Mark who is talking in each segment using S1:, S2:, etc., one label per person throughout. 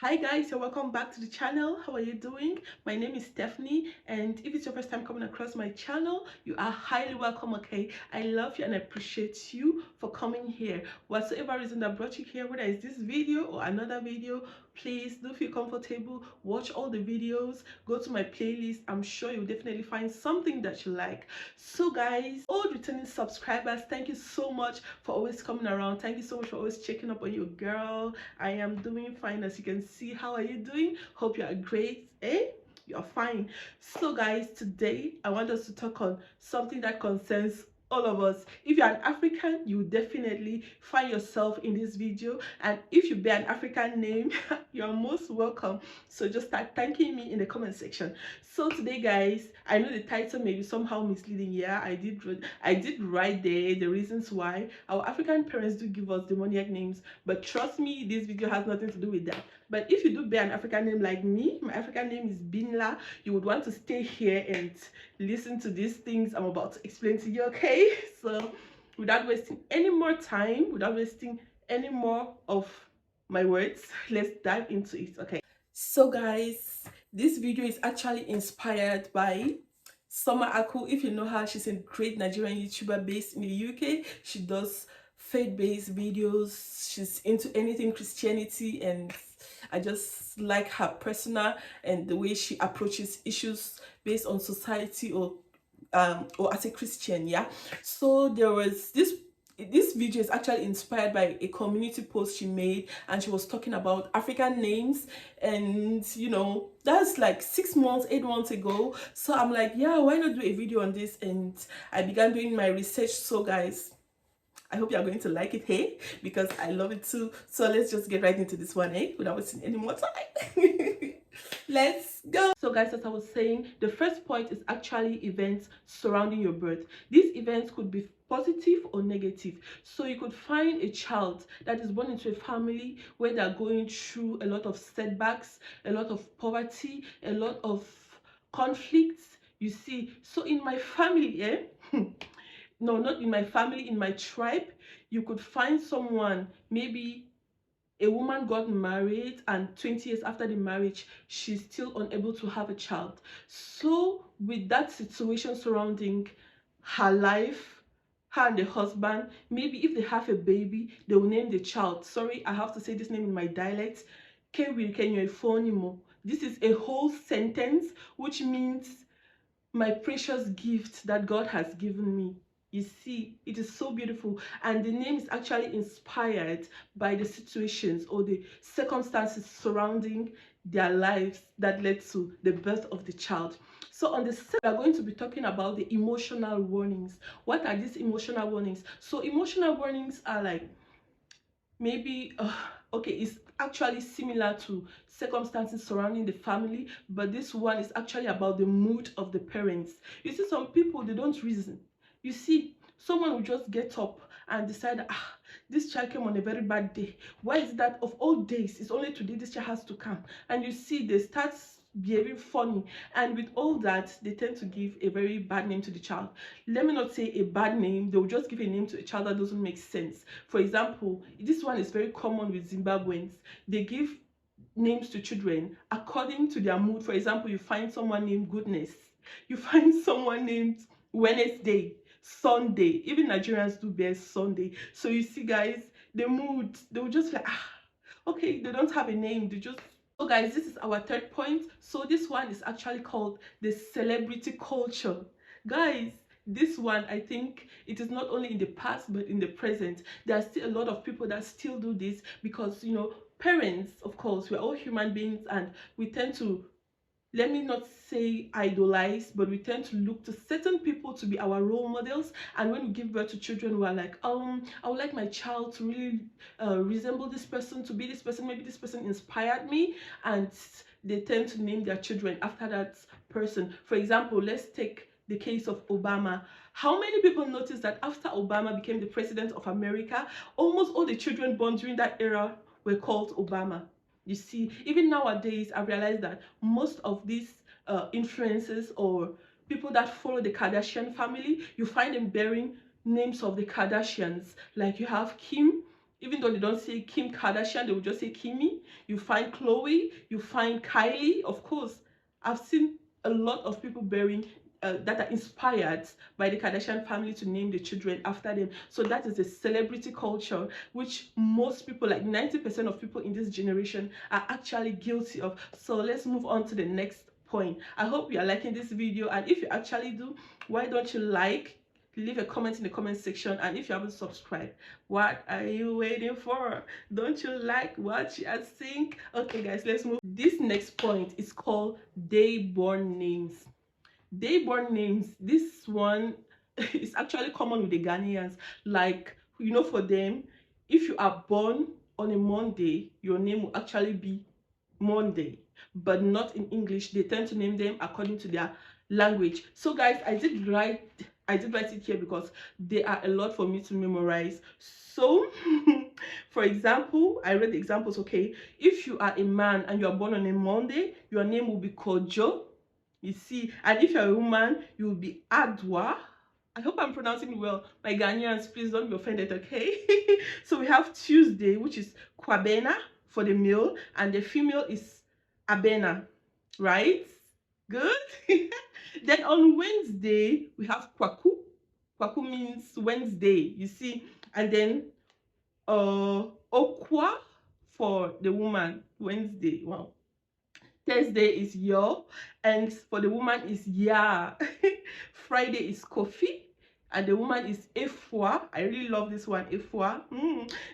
S1: Hi guys, and welcome back to the channel. How are you doing? My name is Stephanie, and if it's your first time coming across my channel, you are highly welcome. Okay, I love you and I appreciate you for coming here. Whatsoever reason that brought you here, whether it's this video or another video, please do feel comfortable. Watch all the videos, go to my playlist. I'm sure you'll definitely find something that you like. So guys, old returning subscribers, thank you so much for always coming around. Thank you so much for always checking up on your girl. I am doing fine, as you can see. How are you doing? Hope you are great. You're fine. So guys, today I want us to talk on something that concerns all of us. If you're an African, you will definitely find yourself in this video, and if you bear an African name, you're most welcome. So just start thanking me in the comment section. So today guys, I know the title may be somehow misleading. Yeah, I did write there the reasons why our African parents do give us demoniac names, but trust me, this video has nothing to do with that. But if you do bear an African name like me, my African name is Binla, you would want to stay here and listen to these things I'm about to explain to you. Okay, so without wasting any more time, without wasting any more of my words, let's dive into it. Okay, so guys, this video is actually inspired by Summeraku. If you know her, she's a great Nigerian YouTuber based in the UK. She does faith-based videos. She's into anything Christianity, and I just like her persona and the way she approaches issues based on society or as a Christian. Yeah, so there was this video is actually inspired by a community post she made, and she was talking about African names, and you know, that's like 6 months 8 months ago. So I'm like, yeah, why not do a video on this? And I began doing my research. So guys, I hope you're going to like it, hey, because I love it too. So let's just get right into this one, eh, without wasting any more time. Let's go. So guys, as I was saying, the first point is actually events surrounding your birth. These events could be positive or negative. So you could find a child that is born into a family where they're going through a lot of setbacks, a lot of poverty, a lot of conflicts, you see. So in my family, no, not in my family, in my tribe, you could find someone, maybe a woman got married and 20 years after the marriage, she's still unable to have a child. So with that situation surrounding her life, her and the husband, maybe if they have a baby, they will name the child, sorry, I have to say this name in my dialect, Kewi. This is a whole sentence which means my precious gift that God has given me. You see, it is so beautiful, and the name is actually inspired by the situations or the circumstances surrounding their lives that led to the birth of the child. So on the set, we are going to be talking about the emotional warnings. What are these emotional warnings? So emotional warnings are like, maybe okay, it's actually similar to circumstances surrounding the family, but this one is actually about the mood of the parents. You see, some people, they don't reason. You see, someone will just get up and decide, this child came on a very bad day. Why is that of all days, it's only today this child has to come? And you see, they start behaving funny, and with all that, they tend to give a very bad name to the child. Let me not say a bad name, they'll just give a name to a child that doesn't make sense. For example, this one is very common with Zimbabweans. They give names to children according to their mood. For example, you find someone named Goodness, you find someone named Wednesday, Sunday. Even Nigerians do bear Sunday. So you see guys, the mood, they will just like, okay, they don't have a name, they just. So guys, this is our third point. So this one is actually called the celebrity culture. Guys, this one, I think it is not only in the past but in the present. There are still a lot of people that still do this because, you know, parents, of course, we're all human beings, and we tend to, let me not say idolize, but we tend to look to certain people to be our role models. And when we give birth to children, we're like, I would like my child to really resemble this person, to be this person, maybe this person inspired me, and they tend to name their children after that person. For example, let's take the case of Obama. How many people noticed that after Obama became the president of America, almost all the children born during that era were called Obama? You see, even nowadays, I realize that most of these influencers or people that follow the Kardashian family, you find them bearing names of the Kardashians. Like you have Kim, Even though they don't say Kim Kardashian, they will just say Kimi. You find Chloe, you find Kylie. Of course, I've seen a lot of people bearing that are inspired by the Kardashian family to name the children after them. So that is a celebrity culture which most people, like 90% of people in this generation, are actually guilty of. So let's move on to the next point. I hope you are liking this video, and if you actually do, why don't you leave a comment in the comment section, and if you haven't subscribed, what are you waiting for? Don't you like, watch and think? Okay guys, let's move. This next point is called day-born names. Day-born names, this one is actually common with the Ghanaians. Like, you know, for them, if you are born on a Monday, your name will actually be Monday, but not in English. They tend to name them according to their language. So guys, I did write it here because there are a lot for me to memorize. So for example, I read the examples. Okay, if you are a man and you are born on a Monday, your name will be Kojo, you see. And if you're a woman, you will be Adwa. I hope I'm pronouncing it well. My Ghanaians, please don't be offended, okay? So we have Tuesday, which is Kwabena for the male, and the female is Abena, right? Good. Then on Wednesday, we have Kwaku. Kwaku means Wednesday, you see. And then Okwa for the woman, Wednesday. Wow. Thursday is Yo, and for the woman is Ya. Friday is Kofi, and the woman is Efwa. I really love this one, Efwa.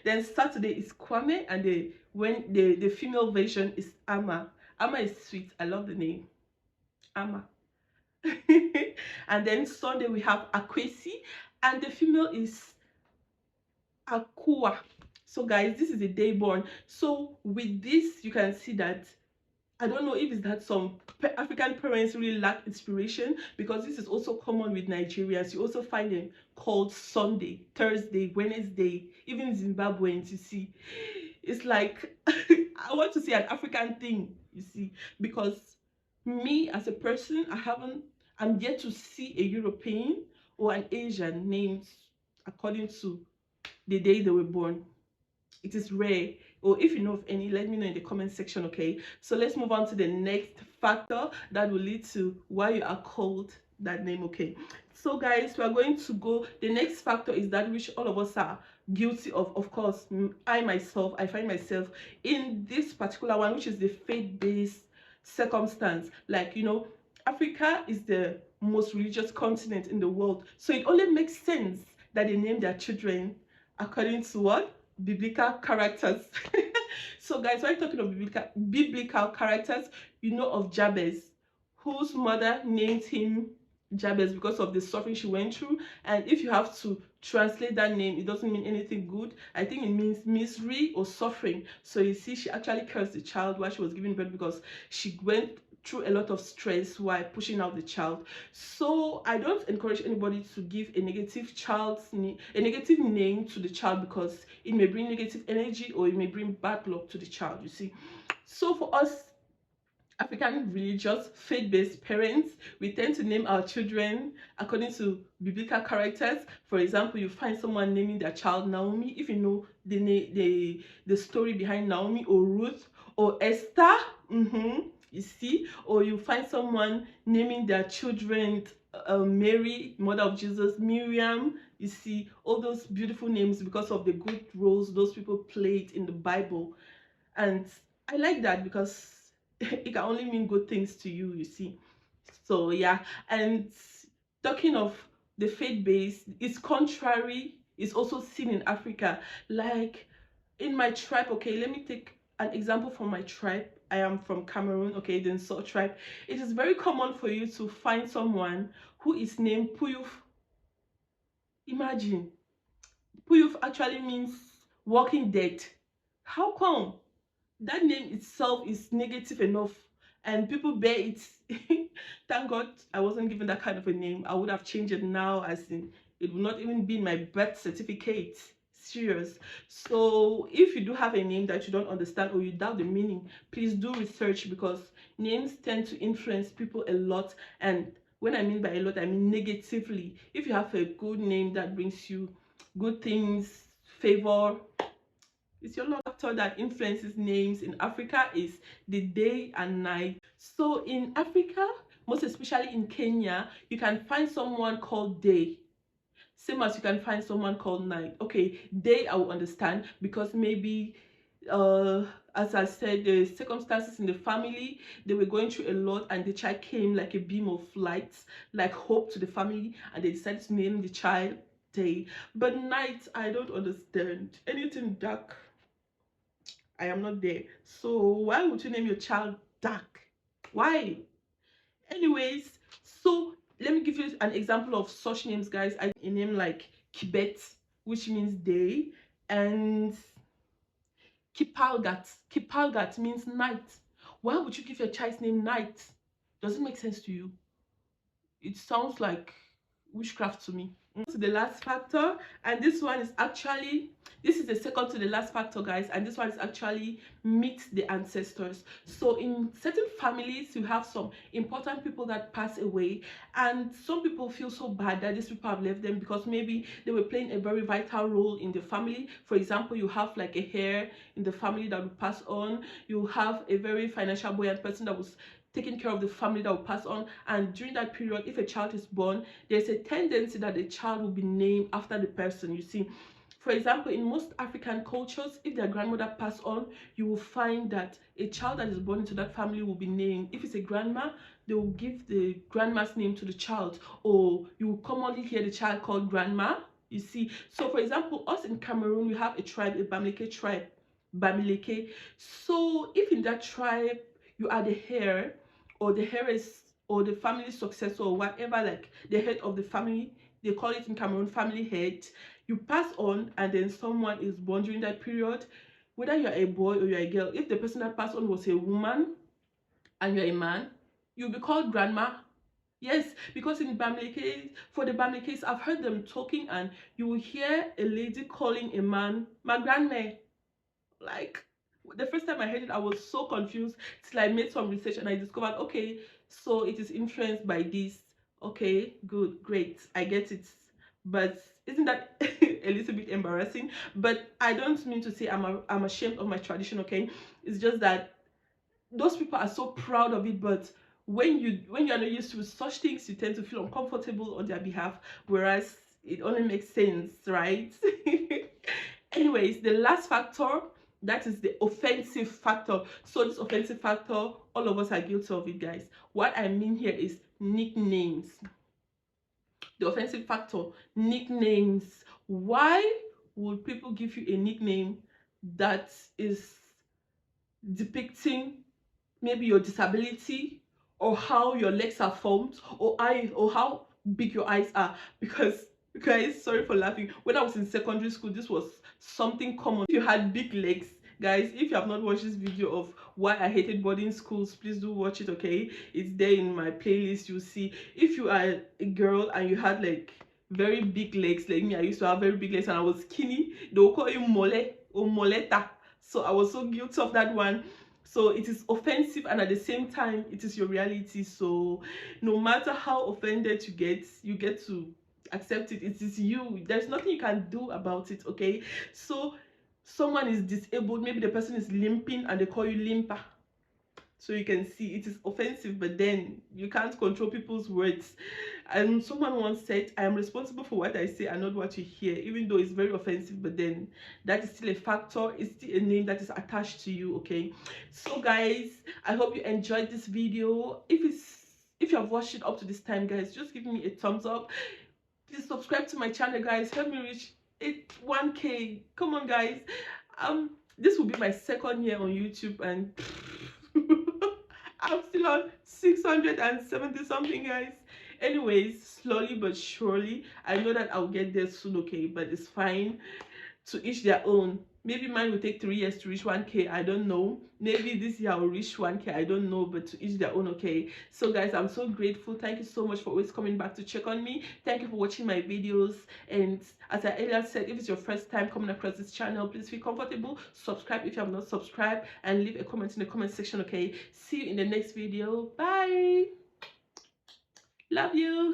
S1: Then Saturday is Kwame, and the female version is Ama. Ama is sweet. I love the name, Ama. And then Sunday we have Akwesi, and the female is Akua. So guys, this is a day born. So with this, you can see that I don't know if it's that some African parents really lack inspiration, because this is also common with Nigerians. You also find them called Sunday, Thursday, Wednesday, even Zimbabweans, you see. It's like, I want to see an African thing, you see, because me as a person, I'm yet to see a European or an Asian named according to the day they were born. It is rare. Or if you know of any, let me know in the comment section, okay? So let's move on to the next factor that will lead to why you are called that name, okay? So guys, we are going to go, the next factor is that which all of us are guilty of. Of course, I find myself in this particular one, which is the faith-based circumstance. Like, you know, Africa is the most religious continent in the world, so it only makes sense that they name their children according to what? Biblical characters. So guys, when you're talking of biblical characters, you know of Jabez, whose mother named him Jabez because of the suffering she went through. And if you have to translate that name, it doesn't mean anything good. I think it means misery or suffering. So you see, she actually cursed the child while she was giving birth because she went through a lot of stress while pushing out the child. So I don't encourage anybody to give a negative name to the child, because it may bring negative energy or it may bring bad luck to the child, you see. So for us African religious faith-based parents, we tend to name our children according to biblical characters. For example, you find someone naming their child Naomi, if you know the story behind Naomi, or Ruth, or Esther. You see, or you find someone naming their children Mary, mother of Jesus, Miriam. You see, all those beautiful names because of the good roles those people played in the Bible. And I like that because it can only mean good things to you, you see. So yeah, and talking of the faith-based, it's contrary, it's also seen in Africa. Like in my tribe, okay, let me take an example from my tribe. I am from Cameroon, okay, the Nsot tribe. It is very common for you to find someone who is named Puyuf. Imagine, Puyuf actually means walking dead. How come? That name itself is negative enough and people bear it. Thank God I wasn't given that kind of a name. I would have changed it now, as in it would not even be in my birth certificate. Serious. So if you do have a name that you don't understand or you doubt the meaning, please do research, because names tend to influence people a lot. And when I mean by a lot, I mean negatively. If you have a good name that brings you good things, favor, It's your love factor that influences names in Africa is the day and night. So in Africa, most especially in Kenya, you can find someone called day. Same as you can find someone called night. Okay, day I will understand because maybe uh as I said, the circumstances in the family, they were going through a lot, and the child came like a beam of light, like hope to the family, and they decided to name the child day. But night, I don't understand. Anything dark, I am not there. So why would you name your child dark? Why? Anyways, so let me give you an example of such names, guys. I a name like Kibet, which means day, and Kipalgat. Kipalgat means night. Why would you give your child's name night? Does it make sense to you? It sounds like witchcraft to me. To the last factor, and this one is actually, this is the second to the last factor, guys, and this one is actually meet the ancestors. So in certain families, you have some important people that pass away, and some people feel so bad that these people have left them because maybe they were playing a very vital role in the family. For example, you have like a heir in the family that will pass on. You have a very financial buoyant person that was taking care of the family that will pass on, and during that period, if a child is born, there's a tendency that the child will be named after the person. You see, for example, in most African cultures, if their grandmother passed on, you will find that a child that is born into that family will be named. If it's a grandma, they will give the grandma's name to the child, or you will commonly hear the child called grandma. You see, so for example, us in Cameroon, we have a tribe, a Bamileke tribe, Bamileke. So if in that tribe you are the heir, or the heiress, or the family successor, or whatever, like the head of the family, they call it in Cameroon family head, you pass on and then someone is born during that period, whether you're a boy or you're a girl, if the person that passed on was a woman and you're a man, you'll be called grandma. Yes, because in Bamileke, for the Bamilekes, I've heard them talking, and you will hear a lady calling a man my grandma. Like, the first time I heard it, I was so confused till I made some research and I discovered, okay, so it is influenced by this. Okay, good, great, I get it. But isn't that a little bit embarrassing? But I don't mean to say I'm ashamed of my tradition. Okay, it's just that those people are so proud of it, but when you are not used to such things, you tend to feel uncomfortable on their behalf, whereas it only makes sense, right? Anyways, the last factor, that is the offensive factor. So this offensive factor, all of us are guilty of it, guys. What I mean here is nicknames. The offensive factor, nicknames. Why would people give you a nickname that is depicting maybe your disability, or how your legs are formed, or eyes, or how big your eyes are? Because, guys, sorry for laughing, when I was in secondary school, this was something common. If you had big legs, guys, if you have not watched this video of why I hated boarding schools, please do watch it. Okay, it's there in my playlist. You'll see. If you are a girl and you had like very big legs like me, I used to have very big legs and I was skinny, they will call you mole or moleta. So I was so guilty of that one. So it is offensive, and at the same time it is your reality. So no matter how offended you get to accept it. It is you. There's nothing you can do about it. Okay, so someone is disabled, maybe the person is limping and they call you limper. So you can see it is offensive, but then you can't control people's words. And someone once said, I am responsible for what I say and not what you hear. Even though it's very offensive, but then that is still a factor. It's still a name that is attached to you. Okay, so guys, I hope you enjoyed this video. If you have watched it up to this time, guys, just give me a thumbs up. Please subscribe to my channel, guys. Help me reach 1K. Come on, guys. This will be my second year on YouTube, and I'm still on 670 something, guys. Anyways, slowly but surely, I know that I'll get there soon. Okay, but it's fine. To each their own. Maybe mine will take 3 years to reach 1K. I don't know. Maybe this year I will reach 1K. I don't know, but to each their own. Okay, so guys, I'm so grateful. Thank you so much for always coming back to check on me. Thank you for watching my videos. And as I earlier said, if it's your first time coming across this channel, please feel comfortable, subscribe if you have not subscribed, and leave a comment in the comment section. Okay, see you in the next video. Bye. Love you.